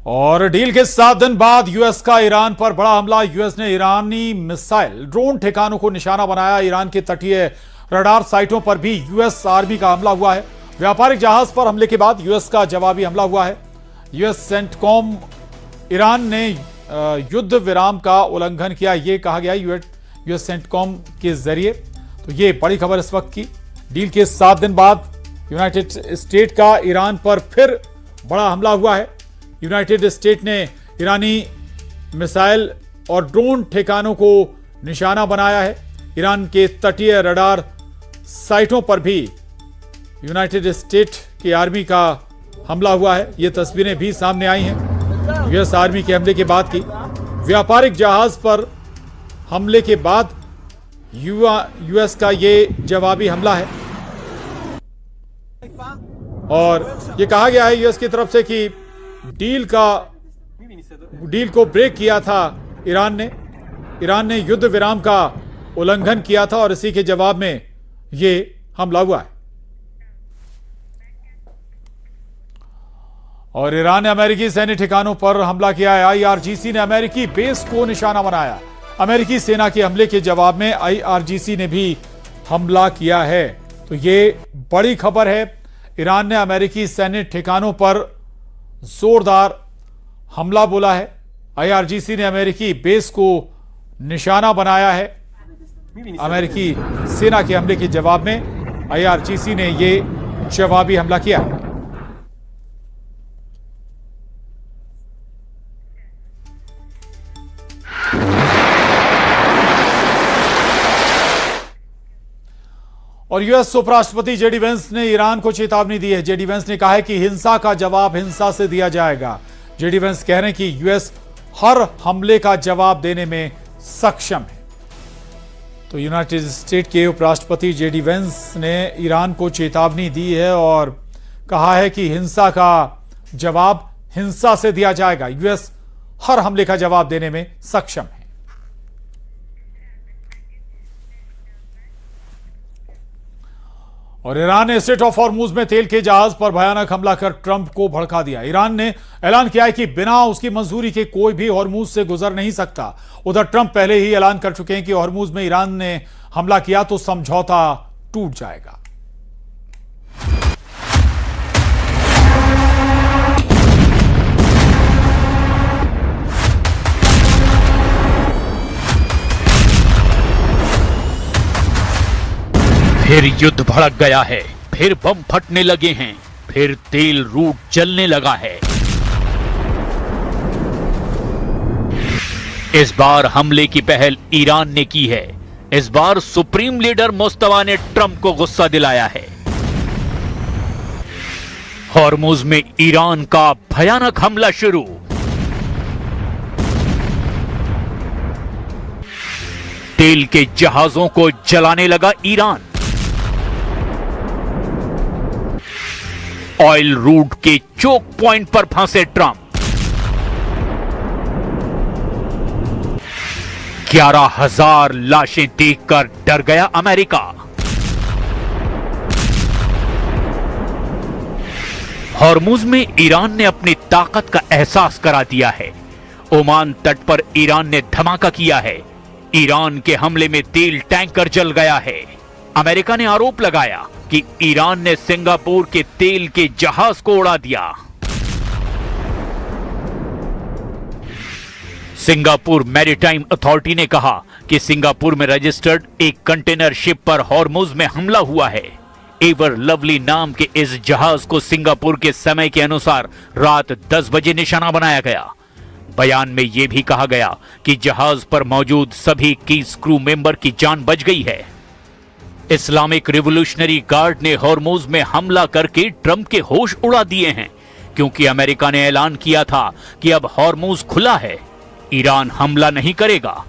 और डील के 7 दिन बाद यूएस का ईरान पर बड़ा हमला। यूएस ने ईरानी मिसाइल ड्रोन ठिकानों को निशाना बनाया। ईरान के तटीय रडार साइटों पर भी यूएस आर्मी का हमला हुआ है। व्यापारिक जहाज पर हमले के बाद यूएस का जवाबी हमला हुआ है। यूएस सेंटकॉम ईरान ने युद्ध विराम का उल्लंघन किया, यह कहा गया यूएस सेंटकॉम के जरिए। तो ये बड़ी खबर इस वक्त की। डील के 7 दिन बाद यूनाइटेड स्टेट का ईरान पर फिर बड़ा हमला हुआ है। यूनाइटेड स्टेट ने ईरानी मिसाइल और ड्रोन ठिकानों को निशाना बनाया है। ईरान के तटीय रडार साइटों पर भी यूनाइटेड स्टेट की आर्मी का हमला हुआ है। ये तस्वीरें भी सामने आई हैं यूएस आर्मी के हमले के बाद की। व्यापारिक जहाज पर हमले के बाद यूएस का ये जवाबी हमला है और ये कहा गया है यूएस की तरफ से कि डील को ब्रेक किया था ईरान ने युद्ध विराम का उल्लंघन किया था और इसी के जवाब में ये हमला हुआ है। और ईरान ने अमेरिकी सैन्य ठिकानों पर हमला किया है। आईआरजीसी ने अमेरिकी बेस को निशाना बनाया। अमेरिकी सेना के हमले के जवाब में आईआरजीसी ने भी हमला किया है। तो ये बड़ी खबर है। ईरान ने अमेरिकी सैन्य ठिकानों पर जोरदार हमला बोला है। आईआरजीसी ने अमेरिकी बेस को निशाना बनाया है। अमेरिकी सेना के हमले के जवाब में आईआरजीसी ने यह जवाबी हमला किया। और यूएस उपराष्ट्रपति जेडी वेंस ने ईरान को चेतावनी दी है। जेडी वेंस ने कहा है कि हिंसा का जवाब हिंसा से दिया जाएगा। जेडी वेंस कह रहे हैं कि यूएस हर हमले का जवाब देने में सक्षम है। तो यूनाइटेड स्टेट के उपराष्ट्रपति जेडी वेंस ने ईरान को चेतावनी दी है और कहा है कि हिंसा का जवाब हिंसा से दिया जाएगा। यूएस हर हमले का जवाब देने में सक्षम है। और ईरान ने स्ट्रेट ऑफ हॉर्मुज में तेल के जहाज पर भयानक हमला कर ट्रंप को भड़का दिया। ईरान ने ऐलान किया है कि बिना उसकी मंजूरी के कोई भी हॉर्मुज से गुजर नहीं सकता। उधर ट्रंप पहले ही ऐलान कर चुके हैं कि हॉर्मुज में ईरान ने हमला किया तो समझौता टूट जाएगा। फिर युद्ध भड़क गया है, फिर बम फटने लगे हैं, फिर तेल रूट जलने लगा है। इस बार हमले की पहल ईरान ने की है। इस बार सुप्रीम लीडर मुस्तफा ने ट्रंप को गुस्सा दिलाया है। हॉर्मुज में ईरान का भयानक हमला शुरू। तेल के जहाजों को जलाने लगा ईरान। ऑयल रूट के चोक पॉइंट पर फंसे ट्रंप। 11,000 लाशें देखकर डर गया अमेरिका। हॉर्मुज में ईरान ने अपनी ताकत का एहसास करा दिया है। ओमान तट पर ईरान ने धमाका किया है। ईरान के हमले में तेल टैंकर जल गया है। अमेरिका ने आरोप लगाया कि ईरान ने सिंगापुर के तेल के जहाज को उड़ा दिया। सिंगापुर मैरीटाइम अथॉरिटी ने कहा कि सिंगापुर में रजिस्टर्ड एक कंटेनर शिप पर हॉर्मुज में हमला हुआ है। एवर लवली नाम के इस जहाज को सिंगापुर के समय के अनुसार रात 10 बजे निशाना बनाया गया। बयान में यह भी कहा गया कि जहाज पर मौजूद सभी कीस क्रू मेंबर की जान बच गई है। इस्लामिक रिवोल्यूशनरी गार्ड ने हॉर्मुज में हमला करके ट्रंप के होश उड़ा दिए हैं, क्योंकि अमेरिका ने ऐलान किया था कि अब हॉर्मुज खुला है, ईरान हमला नहीं करेगा।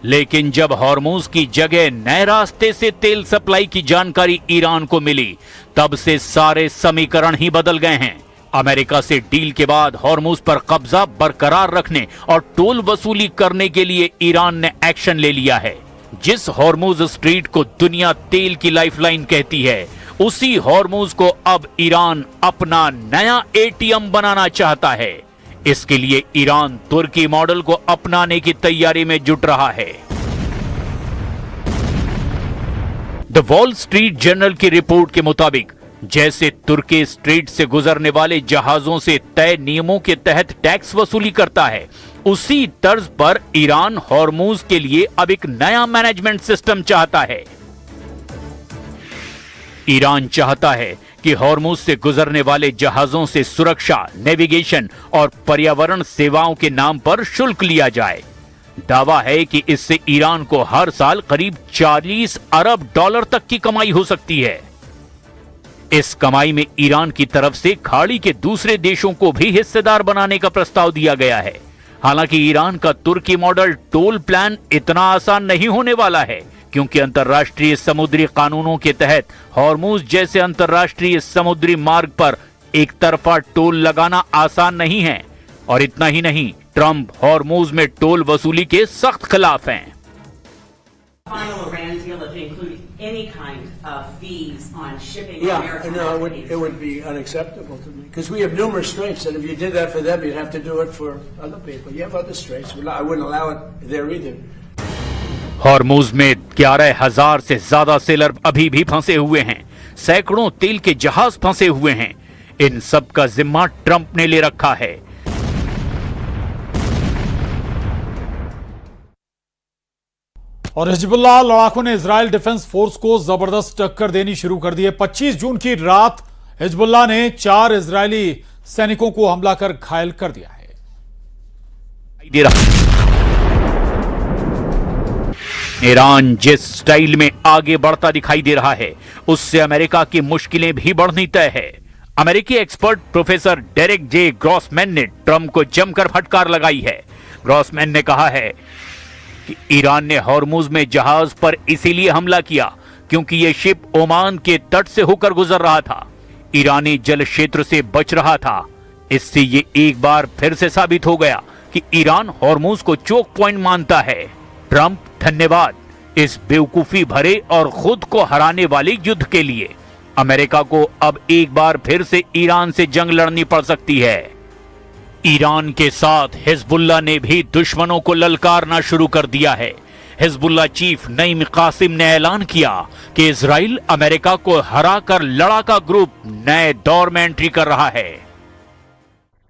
लेकिन जब हॉर्मुज की जगह नए रास्ते से तेल सप्लाई की जानकारी ईरान को मिली, तब से सारे समीकरण ही बदल गए हैं। अमेरिका से डील के बाद हॉर्मुज पर कब्जा बरकरार रखने और टोल वसूली करने के लिए ईरान ने एक्शन ले लिया है। जिस हॉर्मुज स्ट्रीट को दुनिया तेल की लाइफलाइन कहती है, उसी हॉर्मुज को अब ईरान अपना नया एटीएम बनाना चाहता है। इसके लिए ईरान तुर्की मॉडल को अपनाने की तैयारी में जुट रहा है। द वॉल स्ट्रीट जर्नल की रिपोर्ट के मुताबिक जैसे तुर्की स्ट्रेट से गुजरने वाले जहाजों से तय नियमों के तहत टैक्स वसूली करता है, उसी तर्ज पर ईरान हॉर्मूज के लिए अब एक नया मैनेजमेंट सिस्टम चाहता है। ईरान चाहता है कि हॉर्मूज से गुजरने वाले जहाजों से सुरक्षा, नेविगेशन और पर्यावरण सेवाओं के नाम पर शुल्क लिया जाए। दावा है कि इससे ईरान को हर साल करीब 40 अरब डॉलर तक की कमाई हो सकती है। इस कमाई में ईरान की तरफ से खाड़ी के दूसरे देशों को भी हिस्सेदार बनाने का प्रस्ताव दिया गया है। हालांकि ईरान का तुर्की मॉडल टोल प्लान इतना आसान नहीं होने वाला है, क्योंकि अंतर्राष्ट्रीय समुद्री कानूनों के तहत हॉर्मूज जैसे अंतर्राष्ट्रीय समुद्री मार्ग पर एक तरफा टोल लगाना आसान नहीं है। और इतना ही नहीं, ट्रंप हॉर्मूज में टोल वसूली के सख्त खिलाफ हैं। Final Iran deal if it included any kind of fees on shipping Yeah, American no, companies. it would be unacceptable to me, because we have numerous straits, and if you did that for them, you'd have to do it for other people. You have other straits. I wouldn't allow it there either. Hormuz में 11,000 से ज्यादा seller अभी भी फंसे हुए हैं। सैकड़ों तेल के जहाज फंसे हुए हैं। इन सब का जिम्मा ट्रंप ने ले रखा है। और हिजबुल्लाह लड़ाकों ने इजराइल डिफेंस फोर्स को जबरदस्त टक्कर देनी शुरू कर दी है। 25 जून की रात हिजबुल्लाह ने 4 इजरायली सैनिकों को हमला कर घायल कर दिया है। ईरान जिस स्टाइल में आगे बढ़ता दिखाई दे रहा है, उससे अमेरिका की मुश्किलें भी बढ़नी तय है। अमेरिकी एक्सपर्ट प्रोफेसर डेरेक जे ग्रॉसमैन ने ट्रंप को जमकर फटकार लगाई है। ग्रॉसमैन ने कहा है कि ईरान ने हॉर्मूज में जहाज पर इसीलिए हमला किया क्योंकि यह शिप ओमान के तट से होकर गुजर रहा था, ईरानी जल क्षेत्र से बच रहा था। इससे ये एक बार फिर से साबित हो गया कि ईरान हॉर्मूज को चोक पॉइंट मानता है। ट्रंप, धन्यवाद इस बेवकूफी भरे और खुद को हराने वाले युद्ध के लिए। अमेरिका को अब एक बार फिर से ईरान से जंग लड़नी पड़ सकती है। ईरान के साथ हिजबुल्लाह ने भी दुश्मनों को ललकारना शुरू कर दिया है। हिजबुल्लाह चीफ नईम कासिम ने ऐलान किया कि इजराइल अमेरिका को हराकर लड़ाका ग्रुप नए दौर में एंट्री कर रहा है।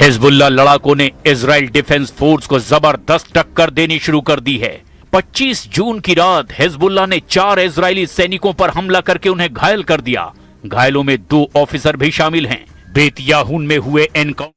हिजबुल्लाह लड़ाकों ने इजराइल डिफेंस फोर्स को जबरदस्त टक्कर देनी शुरू कर दी है। 25 जून की रात हिजबुल्लाह ने 4 इजरायली सैनिकों पर हमला करके उन्हें घायल कर दिया। घायलों में 2 ऑफिसर भी शामिल हैं। बेत याहून में हुए एनकाउंटर